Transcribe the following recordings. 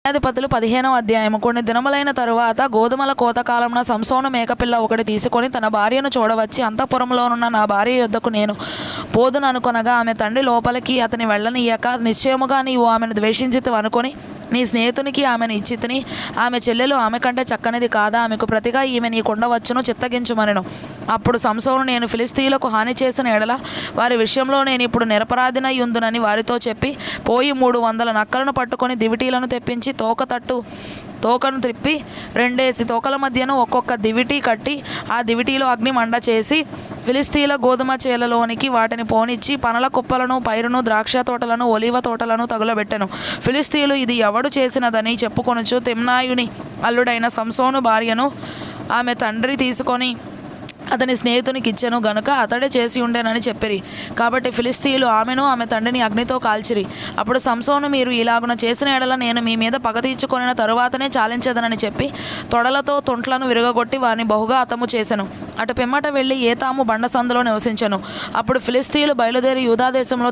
న్యాయాధిపతులు 15వ అధ్యాయము. కొన్ని దినములైన తరువాత గోధుమల కోతకాలమున సంసోను మేకపిల్ల ఒకటి తీసుకొని తన భార్యను చూడవచ్చి, అంతఃపురములోనున్న నా భార్య యొద్దకు నేను పోదుననుకొనగా ఆమె తండ్రి లోపలికి అతని వెళ్ళనియ్యక, నిశ్చయముగా నీవు ఆమెను ద్వేషించితివి అనుకొని నీ స్నేహితునికి ఆమెను ఇచ్చితిని. ఆమె చెల్లెలు ఆమె కంటే చక్కనిది కాదా? ఆమెకు ప్రతిగా ఈమె నీకుండవచ్చును, చిత్తగించుమనెను. అప్పుడు సంసోను, నేను ఫిలిష్తీయులకు హాని చేసిన ఎడల వారి విషయంలో నేను ఇప్పుడు నిరపరాధినై ఉందునని వారితో చెప్పి పోయి 300 నక్కలను పట్టుకొని దివిటీలను తెప్పించి తోకను త్రిప్పి 2 తోకల మధ్యను ఒక్కొక్క దివిటీ కట్టి ఆ దివిటీలో అగ్ని మండ చేసి ఫిలిష్తీయుల గోధుమ చేలలోనికి వాటిని పోనిచ్చి పనల కుప్పలను, పైరును, ద్రాక్ష తోటలను, ఒలీవ తోటలను తగులబెట్టెను. ఫిలిష్తీయులు ఇది ఎవడు చేసినదని చెప్పుకొనుచు తిమ్నాయుని అల్లుడైన సంసోను భార్యను ఆమె తండ్రి తీసుకొని అతని స్నేహితునికి ఇచ్చెను గనుక అతడే చేసి ఉండేనని చెప్పిరి. కాబట్టి ఫిలిష్తీయులు ఆమెను ఆమె తండ్రిని అగ్నితో కాల్చిరి. అప్పుడు సంసోను, మీరు ఇలాగున చేసిన ఎడల నేను మీ మీద పగ తీర్చుకొనిన తరువాతనే చాలించదనని చెప్పి తొడలతో తొంట్లను విరగగొట్టి వారిని బహుగా హతము చేసెను. అటు పిమ్మట వెళ్ళి ఏతాము బండ సందులో నివసించెను. అప్పుడు ఫిలిష్తీయులు బయలుదేరి యూదాదేశంలో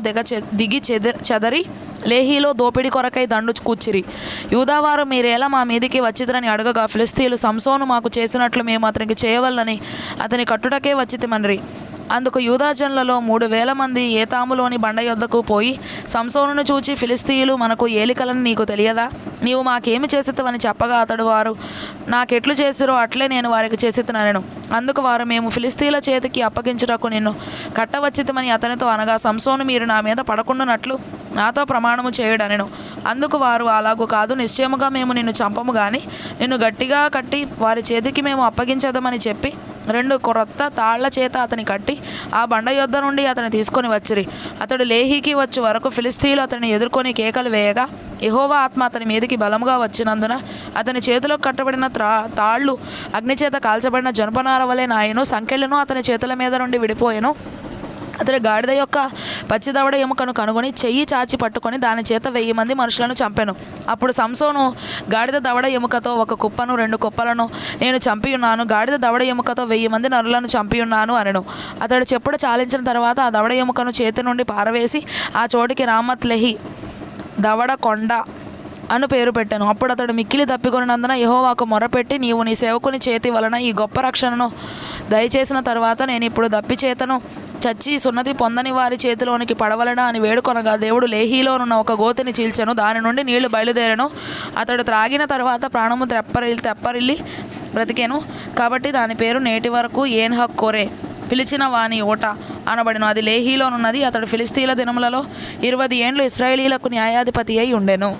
దిగి చెదరి లేహీలో దోపిడి కొరకై దండు కూర్చిరి. యూదావారు మీరేలా మా మీదికి వచ్చిదరని అడగగా ఫిలిష్తీయులు, సంసోను మాకు చేసినట్లు మేము అతనికి చేయవలనని అతని కట్టుటకే వచ్చితిమనిరి. అందుకు యూదాజనులలో 3,000 మంది ఏతాములోని బండ యొద్దకు పోయి సంసోనును చూచి, ఫిలిష్తీయులు మనకు ఏలికలని నీకు తెలియదా? నీవు మాకేమి చేసితివని చెప్పగా అతడు, వారు నాకెట్లు చేసిరో అట్లే నేను వారికి చేసితినెను. అందుకు వారు, మేము ఫిలిష్తీయుల చేతికి అప్పగించుటకు నిన్ను కట్టవచ్చితిమని అతనితో అనగా, సంసోను, మీరు నా మీద పడకుండానట్లు నాతో ప్రమాణము చేయుడనెను. అందుకు వారు, అలాగూ కాదు, నిశ్చయముగా మేము నిన్ను చంపము గాని నిన్ను గట్టిగా కట్టి వారి చేతికి మేము అప్పగించేదమని చెప్పి 2 క్రొత్త తాళ్ల చేత అతని కట్టి ఆ బండ యొద్ద నుండి అతని తీసుకొని వచ్చిరి. అతడు లేహీకి వచ్చే వరకు ఫిలిష్తీయులు అతన్ని ఎదుర్కొని కేకలు వేయగా యెహోవా ఆత్మ అతని మీదికి బలముగా వచ్చినందున అతని చేతిలో కట్టబడిన తాళ్ళు అగ్నిచేత కాల్చబడిన జనపనార వలె నాయను, సంకెళ్ళను అతని చేతుల మీద నుండి విడిపోయెను. అతడు గాడిద యొక్క పచ్చిదవడ ఎముకను కనుగొని చెయ్యి చాచి పట్టుకొని దాని చేత 1000 మంది మనుషులను చంపెను. అప్పుడు సంసోను, గాడిద దవడ ఎముకతో 1 కుప్పను 2 కుప్పలను నేను చంపియున్నాను, గాడిద దవడ ఎముకతో 1000 మంది నరులను చంపియున్నాను అనెను. అతడు చెప్పుడు చాలించిన తర్వాత ఆ దవడ ఎముకను చేతి నుండి పారవేసి ఆ చోటికి రామత్ లెహి దవడ కొండ అను పేరు పెట్టాను. అప్పుడు అతడు మిక్కిలి తప్పికొనినందున యెహోవాకు మొరపెట్టి, నీవు నీ సేవకుని చేతి వలన ఈ గొప్ప రక్షణను దయచేసిన తర్వాత నేను ఇప్పుడు దప్పి చేతను చచ్చి సున్నతి పొందని వారి చేతిలోనికి పడవలనా అని వేడుకొనగా దేవుడు లేహీలోనున్న ఒక గోతిని చీల్చెను. దాని నుండి నీళ్లు బయలుదేరెను. అతడు త్రాగిన తర్వాత ప్రాణము తెప్పరిల్లి బ్రతికెను. కాబట్టి దాని పేరు నేటి వరకు ఏన్హక్కోరే, పిలిచిన వాని ఓట అనబడిను. అది లేహీలోనున్నది. అతడు ఫిలిష్తీయుల దినములలో 20 ఏండ్లు ఇశ్రాయేలీయులకు న్యాయాధిపతి అయి ఉండెను.